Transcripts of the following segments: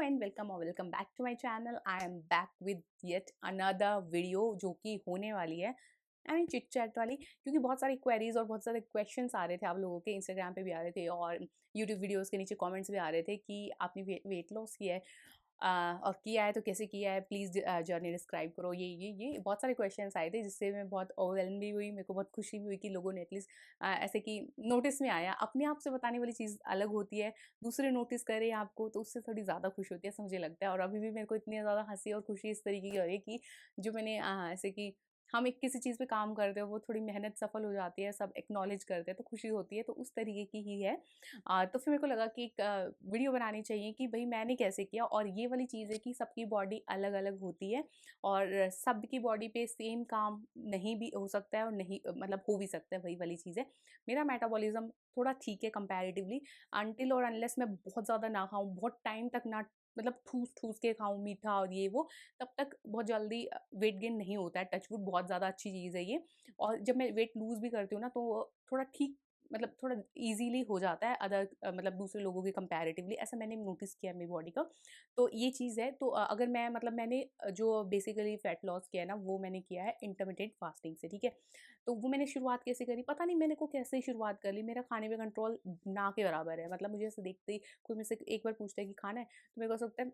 And welcome back to my channel. I am back with yet another video जो कि होने वाली है चिट चैट वाली, क्योंकि बहुत सारी क्वेरीज और बहुत सारे क्वेश्चंस आ रहे थे आप लोगों के, इंस्टाग्राम पे भी आ रहे थे और यूट्यूब वीडियोस के नीचे कमेंट्स भी आ रहे थे कि आपने वेट लॉस किया है और किया है तो कैसे किया है, प्लीज़ जर्नी डिस्क्राइब करो। ये बहुत सारे क्वेश्चंस आए थे जिससे मैं बहुत ओवरवेल्म भी हुई। मेरे को बहुत खुशी भी हुई कि लोगों ने एटलीस्ट ऐसे कि नोटिस में आया। अपने आप से बताने वाली चीज़ अलग होती है, दूसरे नोटिस करें आपको तो उससे थोड़ी ज़्यादा खुशी होती है, ऐसा मुझे लगता है। और अभी भी मेरे को इतनी ज़्यादा हंसी और खुशी इस तरीके की हो रही है कि जो मैंने ऐसे कि हम एक किसी चीज़ पे काम करते हो वो थोड़ी मेहनत सफल हो जाती है, सब एक्नॉलेज करते हैं तो खुशी होती है, तो उस तरीके की ही है। तो फिर मेरे को लगा कि एक वीडियो बनानी चाहिए कि भाई मैंने कैसे किया। और ये वाली चीज़ है कि सबकी बॉडी अलग अलग होती है और सबकी बॉडी पे सेम काम नहीं भी हो सकता है और नहीं मतलब हो भी सकता है, वही वाली चीज़ है। मेरा मेटाबॉलिज्म थोड़ा ठीक है कंपैरेटिवली, अनटिल और अनलेस मैं बहुत ज़्यादा ना खाऊं, बहुत टाइम तक ना, मतलब ठूस ठूस के खाऊं मीठा और ये वो, तब तक बहुत जल्दी वेट गेन नहीं होता है। टचवुड बहुत ज़्यादा अच्छी चीज़ है ये। और जब मैं वेट लूज़ भी करती हूँ ना तो थोड़ा ठीक, मतलब थोड़ा इजीली हो जाता है अदर मतलब दूसरे लोगों के कंपैरेटिवली, ऐसा मैंने नोटिस किया है मेरी बॉडी का। तो ये चीज़ है। तो अगर मैं मतलब मैंने जो बेसिकली फैट लॉस किया है ना वो मैंने किया है इंटरमिटेंट फास्टिंग से, ठीक है। तो वो मैंने शुरुआत कैसे करी पता नहीं, मैंने को कैसे शुरुआत कर ली। मेरा खाने पे कंट्रोल ना के बराबर है, मतलब मुझे ऐसे देखते ही कोई मुझसे एक बार पूछता है कि खाना है तो मेरे को ऐसा लगता है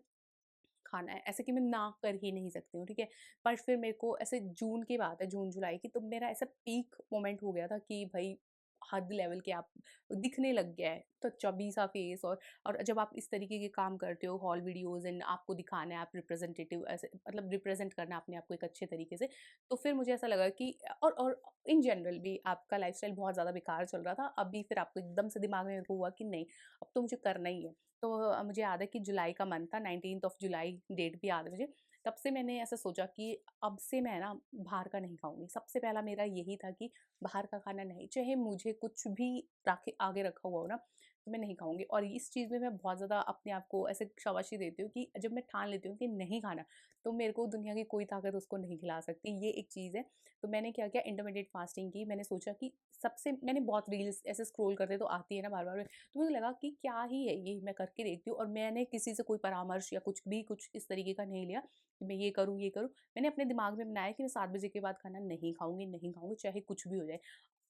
खाना है, ऐसे कि मैं ना कर ही नहीं सकती हूँ, ठीक है। पर फिर मेरे को ऐसे जून की बात है, जून जुलाई की, तो मेरा ऐसा पीक मोमेंट हो गया था कि भाई हद लेवल के आप दिखने लग गया है, तो चबी सा फेस। और जब आप इस तरीके के काम करते हो, हॉल वीडियोस एंड आपको दिखाना है, आप रिप्रेजेंटेटिव ऐसे मतलब रिप्रेजेंट करना है अपने आप को एक अच्छे तरीके से, तो फिर मुझे ऐसा लगा कि और इन जनरल भी आपका लाइफस्टाइल बहुत ज़्यादा बेकार चल रहा था। अभी फिर आपको एकदम से दिमाग में मेरे को हुआ कि नहीं, अब तो मुझे करना ही है। तो मुझे याद है कि जुलाई का मंथ था, 19th ऑफ जुलाई, डेट भी याद है मुझे। तब से मैंने ऐसा सोचा कि अब से मैं ना बाहर का नहीं खाऊंगी। सबसे पहला मेरा यही था कि बाहर का खाना नहीं, चाहे मुझे कुछ भी राखे आगे रखा हुआ हो ना, तो मैं नहीं खाऊंगी। और इस चीज़ में मैं बहुत ज़्यादा अपने आप को ऐसे शाबाशी देती हूँ कि जब मैं ठान लेती हूँ कि नहीं खाना, तो मेरे को दुनिया की कोई ताकत उसको नहीं खिला सकती, ये एक चीज़ है। तो मैंने क्या किया, इंटरमीडिएट फास्टिंग की। मैंने सोचा कि सबसे, मैंने बहुत रील्स ऐसे स्क्रॉल करते तो आती है ना बार बार, तो मुझे लगा कि क्या ही है ये, मैं करके देखती हूँ। और मैंने किसी से कोई परामर्श या कुछ भी कुछ इस तरीके का नहीं लिया कि मैं ये करूँ ये करूँ। मैंने अपने दिमाग में बनाया कि मैं 7 बजे के बाद खाना नहीं खाऊंगी, नहीं खाऊंगी, चाहे कुछ भी हो जाए।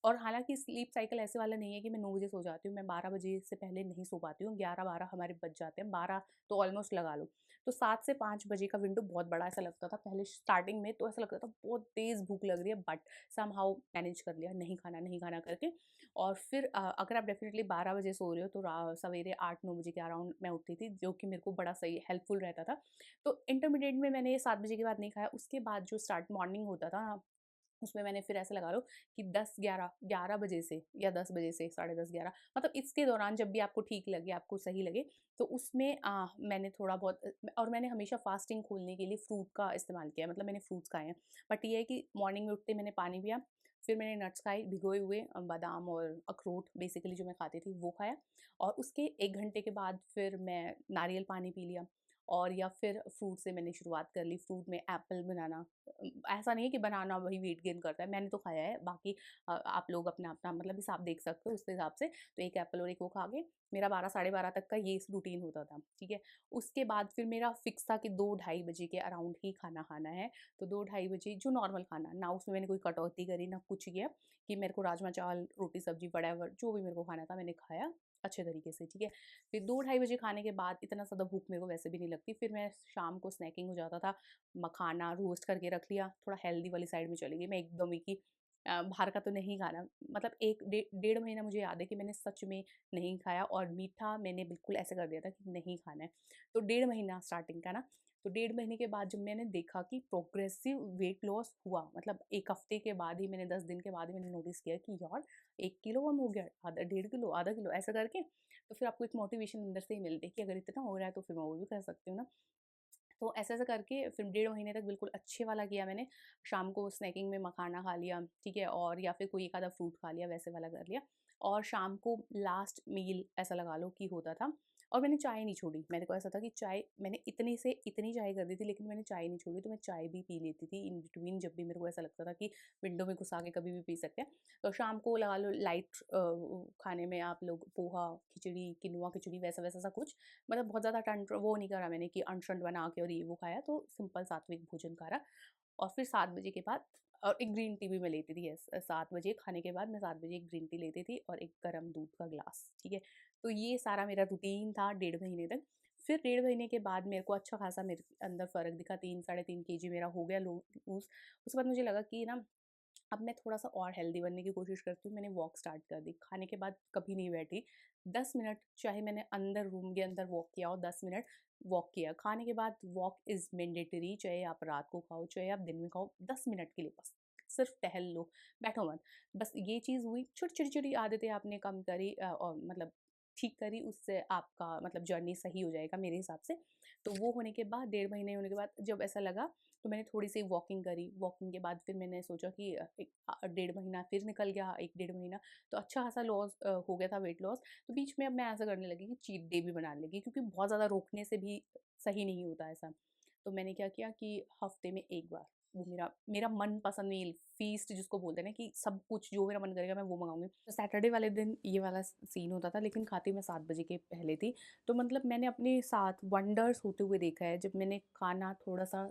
और हालाँकि स्लीप साइकिल ऐसे वाला नहीं है कि मैं 9 बजे सो जाती हूँ, मैं 12 बजे से पहले नहीं सो पाती हूँ, 11-12 हमारे बज जाते हैं, 12 तो ऑलमोस्ट लगा लो। तो 7 से 5 बजे का विंडो बहुत बड़ा ऐसा लगता था पहले स्टार्टिंग में, तो ऐसा लगता था बहुत तेज़ भूख लग रही है, बट समहाउ मैनेज कर लिया, नहीं खाना करके। और फिर अगर आप डेफ़िनिटली 12 बजे सो रहे हो तो सवेरे 8-9 बजे के अराउंड मैं उठती थी, जो कि मेरे को बड़ा सही हेल्पफुल रहता था। तो इंटरमीडिएट में मैंने 7 बजे के बाद नहीं खाया, उसके बाद जो स्टार्ट मॉर्निंग होता था ना, उसमें मैंने फिर ऐसा लगा लो कि 10-11 बजे से या 10 बजे से साढ़े 10-11, मतलब इसके दौरान जब भी आपको ठीक लगे, आपको सही लगे, तो उसमें मैंने थोड़ा बहुत और मैंने हमेशा फास्टिंग खोलने के लिए फ्रूट का इस्तेमाल किया, मतलब मैंने फ्रूट्स खाए हैं। बट ये है कि मॉर्निंग में उठते मैंने पानी पिया, फिर मैंने नट्स खाए, भिगोए हुए बादाम और अखरोट बेसिकली जो मैं खाती थी वो खाया। और उसके 1 घंटे के बाद फिर मैं नारियल पानी पी लिया। और या फिर फ्रूट से मैंने शुरुआत कर ली। फ्रूट में एप्पल, बनाना, ऐसा नहीं है कि बनाना वही वेट गेन करता है, मैंने तो खाया है, बाकी आप लोग अपना-अपना मतलब हिसाब देख सकते हो उस हिसाब से। तो 1 एप्पल और 1 वो खा के मेरा 12 साढ़े 12 तक का ये रूटीन होता था, ठीक है। उसके बाद फिर मेरा फिक्स था कि 2 ढाई बजे के अराउंड ही खाना खाना है। तो 2 ढाई बजे जो नॉर्मल खाना, ना उसमें मैंने कोई कटौती करी ना कुछ किया, कि मेरे को राजमा चावल, रोटी सब्जी व्हाटएवर जो भी मेरे को खाना था मैंने खाया अच्छे तरीके से, ठीक है। फिर 2 ढाई बजे खाने के बाद इतना ज़्यादा भूख मेरे को वैसे भी नहीं लगती। फिर मैं शाम को स्नैकिंग हो जाता था, मखाना रोस्ट करके रख लिया, थोड़ा हेल्दी वाली साइड में चली गई मैं एकदम ही कि बाहर का तो नहीं खाना। मतलब 1 डेढ़ महीना मुझे याद है कि मैंने सच में नहीं खाया और मीठा मैंने बिल्कुल ऐसे कर दिया था कि नहीं खाना है। तो डेढ़ महीना स्टार्टिंग का ना, तो डेढ़ महीने के बाद जब मैंने देखा कि प्रोग्रेसिव वेट लॉस हुआ, मतलब 1 हफ्ते के बाद ही मैंने, 10 दिन के बाद ही मैंने नोटिस किया कि यार 1 किलो कम हो गया, आधा, डेढ़ किलो, आधा किलो ऐसा करके। तो फिर आपको एक मोटिवेशन अंदर से ही मिलती है कि अगर इतना हो रहा है तो फिर मैं वो भी कर सकती हूँ ना। तो ऐसे-ऐसे करके फिर डेढ़ महीने तक बिल्कुल अच्छे वाला किया मैंने। शाम को स्नैकिंग में मखाना खा लिया, ठीक है, और या फिर कोई एक आधा फ्रूट खा लिया, वैसे वाला कर लिया। और शाम को लास्ट मील ऐसा लगा लो कि होता था। और मैंने चाय नहीं छोड़ी। मेरे को ऐसा था कि चाय मैंने इतनी से इतनी चाय कर दी थी, लेकिन मैंने चाय नहीं छोड़ी, तो मैं चाय भी पी लेती थी इन बिटवीन, जब भी मेरे को ऐसा लगता था कि विंडो में घुस के कभी भी पी सकते हैं। तो शाम को लगा लो लाइट खाने में आप लोग पोहा, खिचड़ी, किनुआ खिचड़ी, वैसा-वैसा सा कुछ, मतलब बहुत ज़्यादा टंट वो नहीं करा मैंने कि अनशन बना के और ये वो खाया, तो सिंपल सात्विक भोजन करा। और फिर 7 बजे के बाद और एक ग्रीन टी भी मैं लेती थी, यस, 7 बजे खाने के बाद मैं 7 बजे एक ग्रीन टी लेती थी और एक गरम दूध का ग्लास, ठीक है? तो ये सारा मेरा रूटीन था डेढ़ महीने तक। फिर डेढ़ महीने के बाद मेरे को अच्छा खासा मेरे अंदर फ़र्क दिखा, 3 साढ़े 3 केजी मेरा हो गया लूज़। उसके बाद मुझे लगा कि ना अब मैं थोड़ा-सा और हेल्दी बनने की कोशिश करती हूँ, मैंने वॉक स्टार्ट कर दी। खाने के बाद कभी नहीं बैठी, 10 मिनट चाहे मैंने अंदर रूम के अंदर वॉक किया हो, 10 मिनट वॉक किया। खाने के बाद वॉक इज़ मैंडेटरी, चाहे आप रात को खाओ, चाहे आप दिन में खाओ, 10 मिनट के लिए बस, सिर्फ टहल लो, बैठो मत। बस ये चीज़ हुई, छोटी-छोटी आदतें आपने कम करी और मतलब ठीक करी, उससे आपका मतलब जर्नी सही हो जाएगा मेरे हिसाब से। तो वो होने के बाद, डेढ़ महीने होने के बाद जब ऐसा लगा, तो मैंने थोड़ी-सी वॉकिंग करी। वॉकिंग के बाद फिर मैंने सोचा कि डेढ़ महीना फिर निकल गया, 1 डेढ़ महीना, तो अच्छा खासा लॉस हो गया था, वेट लॉस। तो बीच में अब मैं ऐसा करने लगी कि चीट डे भी बनाने लगी, क्योंकि बहुत ज़्यादा रोकने से भी सही नहीं होता ऐसा। तो मैंने क्या किया कि हफ्ते में 1 बार वो मेरा मेरा मनपसंद मील फ़ीस्ट जिसको बोलते हैं ना, कि सब कुछ जो मेरा मन करेगा मैं वो मँगाऊँगी। तो सैटरडे वाले दिन ये वाला सीन होता था, लेकिन खाती मैं 7 बजे के पहले थी। तो मतलब मैंने अपने साथ वंडर्स होते हुए देखा है, जब मैंने खाना थोड़ा-सा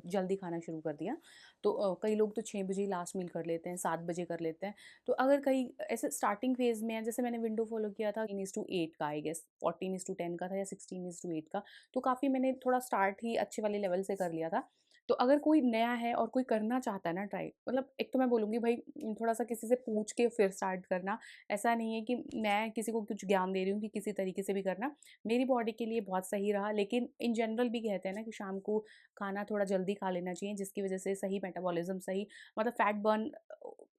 जल्दी खाना शुरू कर दिया। तो कई लोग तो 6 बजे ही लास्ट मील कर लेते हैं, 7 बजे कर लेते हैं। तो अगर कहीं ऐसे स्टार्टिंग फ़ेज़ में है, जैसे मैंने विंडो फ़ॉलो किया था 14:8 का, आई गेस 14:10 का था या 16:8 का, तो काफ़ी मैंने थोड़ा स्टार्ट ही अच्छे वाले लेवल से कर लिया था। तो अगर कोई नया है और कोई करना चाहता है ना ट्राई, मतलब एक तो मैं बोलूँगी भाई थोड़ा-सा किसी से पूछ के फिर स्टार्ट करना। ऐसा नहीं है कि मैं किसी को कुछ ज्ञान दे रही हूँ कि किसी तरीके से भी करना। मेरी बॉडी के लिए बहुत सही रहा, लेकिन इन जनरल भी कहते हैं ना कि शाम को खाना थोड़ा जल्दी खा लेना चाहिए, जिसकी वज़ह से सही मेटाबॉलिज़्म, सही मतलब फैट बर्न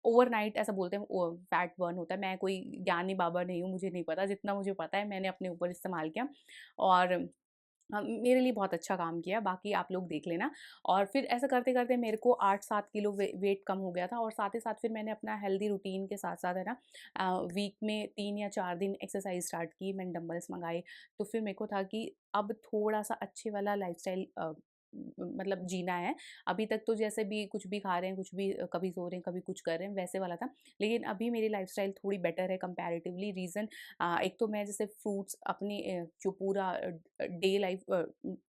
ओवरनाइट ऐसा बोलते हैं, फैट बर्न होता है। मैं कोई ज्ञानी बाबा नहीं हूँ, मुझे नहीं पता, जितना मुझे पता है मैंने अपने ऊपर इस्तेमाल किया और मेरे लिए बहुत अच्छा काम किया, बाकी आप लोग देख लेना। और फिर ऐसा करते-करते मेरे को 8-7 किलो वेट कम हो गया था, और साथ ही साथ फिर मैंने अपना हेल्दी रूटीन के साथ-साथ है ना वीक में 3 या 4 दिन एक्सरसाइज स्टार्ट की, मैंने डंबल्स मँगाए। तो फिर मेरे को था कि अब थोड़ा-सा अच्छे वाला लाइफ़स्टाइल मतलब जीना है। अभी तक तो जैसे भी कुछ भी खा रहे हैं, कुछ भी कभी सो रहे हैं, कभी कुछ कर रहे हैं, वैसे वाला था। लेकिन अभी मेरी लाइफ़स्टाइल थोड़ी बेटर है कंपैरेटिवली। रीज़न एक तो मैं जैसे फ्रूट्स अपनी जो पूरा डे लाइफ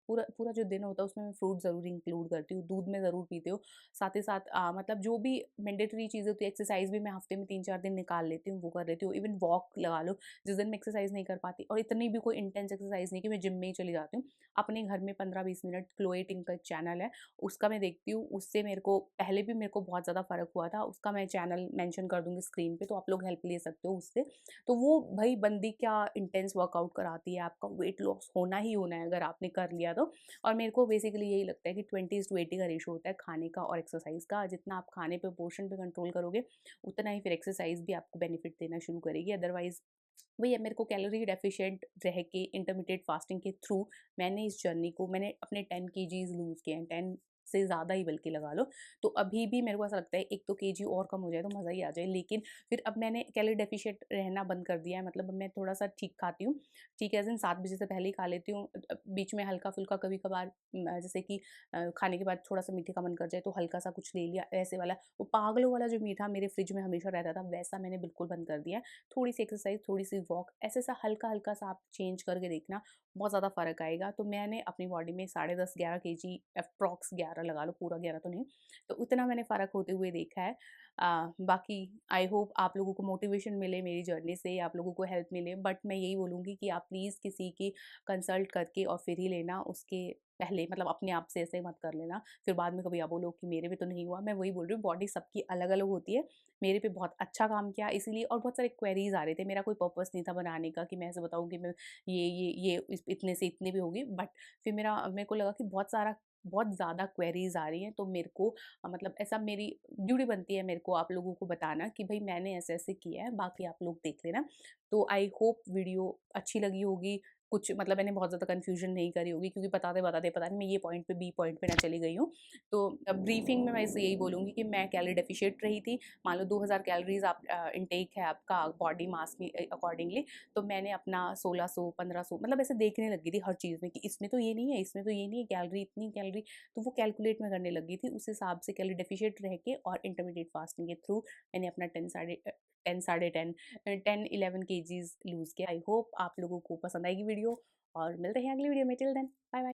पूरा पूरा जो दिन होता है उसमें मैं फ्रूट ज़रूर इंक्लूड करती हूँ, दूध मैं ज़रूर पीती हूँ। साथ ही साथ मतलब जो भी मैंडेटरी चीज़ें होती है, एक्सरसाइज़ भी मैं हफ्ते में 3-4 दिन निकाल लेती हूँ, वो कर लेती हूँ। इवन वॉक लगा लो, जिस दिन मैं एक्सरसाइज़ नहीं कर पाती, और इतनी भी कोई इंटेंस एक्सरसाइज़ नहीं कि मैं जिम में ही चली जाती हूँ। अपने घर में 15-20 मिनट क्लोए टिंग का एक चैनल है, उसका मैं देखती हूँ। उससे मेरे को पहले भी मेरे को बहुत ज़्यादा फ़र्क हुआ था, उसका मैं चैनल मेंशन कर दूँगी स्क्रीन पे, तो आप लोग हेल्प ले सकते हो उससे। तो वो भई बंदी क्या इंटेंस वर्कआउट कराती है, आपका वेट लॉस होना ही होना है अगर आपने कर लिया तो। और मेरे को बेसिकली यही लगता है कि 20:80 का रेशो होता है खाने का और एक्सरसाइज़ का। जितना आप खाने पे, पोर्शन पे कंट्रोल करोगे, उतना ही फिर एक्सरसाइज़ भी आपको बेनिफिट देना शुरू करेगी। अदरवाइज़ वही है, मेरे को कैलोरी डेफिशिएंट रह के इंटरमिटेड फास्टिंग के थ्रू मैंने इस जर्नी को, मैंने अपने 10 केजीज़ लूज़ किए हैं, 10 से ज़्यादा ही बल्कि लगा लो। तो अभी भी मेरे को ऐसा लगता है 1 तो केजी और कम हो जाए तो मज़ा ही आ जाए। लेकिन फिर अब मैंने कैलोरी डेफिशिएंट रहना बंद कर दिया है, मतलब अब मैं थोड़ा-सा ठीक खाती हूँ। ठीक है, एज़ इन 7 बजे से पहले ही खा लेती हूँ। बीच में हल्का-फुल्का कभी-कभार जैसे कि खाने के बाद थोड़ा-सा मीठे का मन कर जाए तो हल्का-सा कुछ ले लिया, ऐसे वाला। वो पागलों वाला जो मीठा मेरे फ्रिज में हमेशा रहता था, वैसा मैंने बिल्कुल बंद कर दिया है। थोड़ी-सी एक्सरसाइज़, थोड़ी-सी वॉक, ऐसा-ऐसा हल्का-हल्का सा आप चेंज करके देखना, बहुत ज़्यादा फ़र्क आएगा। तो मैंने अपनी बॉडी में 10.5-11 केजी एप्रॉक्स 11 लगा लो, पूरा 11 तो नहीं, तो उतना मैंने फ़र्क होते हुए देखा है। बाकी आई होप आप लोगों को मोटिवेशन मिले मेरी जर्नी से, आप लोगों को हेल्प मिले। बट मैं यही बोलूँगी कि आप प्लीज़ किसी की कंसल्ट करके और फिर ही लेना, उसके पहले मतलब अपने आप से ऐसे मत कर लेना। फिर बाद में कभी आप बोलो कि मेरे पे तो नहीं हुआ। मैं वही बोल रही हूँ, बॉडी सबकी अलग-अलग होती है। मेरे पे बहुत अच्छा काम किया इसीलिए, और बहुत सारे क्वेरीज़ आ रहे थे। मेरा कोई पर्पस नहीं था बनाने का कि मैं ऐसे बताऊँ कि मैं ये इस इतने से इतने भी होगी। बट फिर मेरे को लगा कि बहुत ज़्यादा क्वेरीज़ आ रही हैं, तो मेरे को मतलब ऐसा मेरी ड्यूटी बनती है मेरे को आप लोगों को बताना कि भई मैंने ऐसे-ऐसे किया है, बाकी आप लोग देख लेना। तो आई होप वीडियो अच्छी लगी होगी। कुछ मतलब मैंने बहुत ज़्यादा कन्फ्यूजन नहीं करी होगी, क्योंकि बताते-बताते पता नहीं मैं ये पॉइंट पे बी पॉइंट पे ना चली गई हूँ। तो ब्रीफिंग में मैं इसे यही बोलूँगी कि मैं कैलोरी डेफिशिएंट रही थी। मान लो 2000 कैलोरीज़ आप इनटेक है आपका बॉडी मास के अकॉर्डिंगली, तो मैंने अपना 1600 1500 मतलब ऐसे देखने लगी थी हर चीज़ में कि इसमें तो ये नहीं है, इसमें तो ये नहीं है, कैलोरी इतनी कैलोरी, तो वो कैलकुलेट में करने लगी थी। उस हिसाब से कैलोरी डेफिशिएंट रह के और इंटरमीडिएट फास्टिंग के थ्रू मैंने अपना 10 साढ़े 10 10-11 केजीज़ लूज़ किया। आई होप आप लोगों को पसंद आएगी वीडियो, और मिलते हैं अगली वीडियो में। Till then bye bye.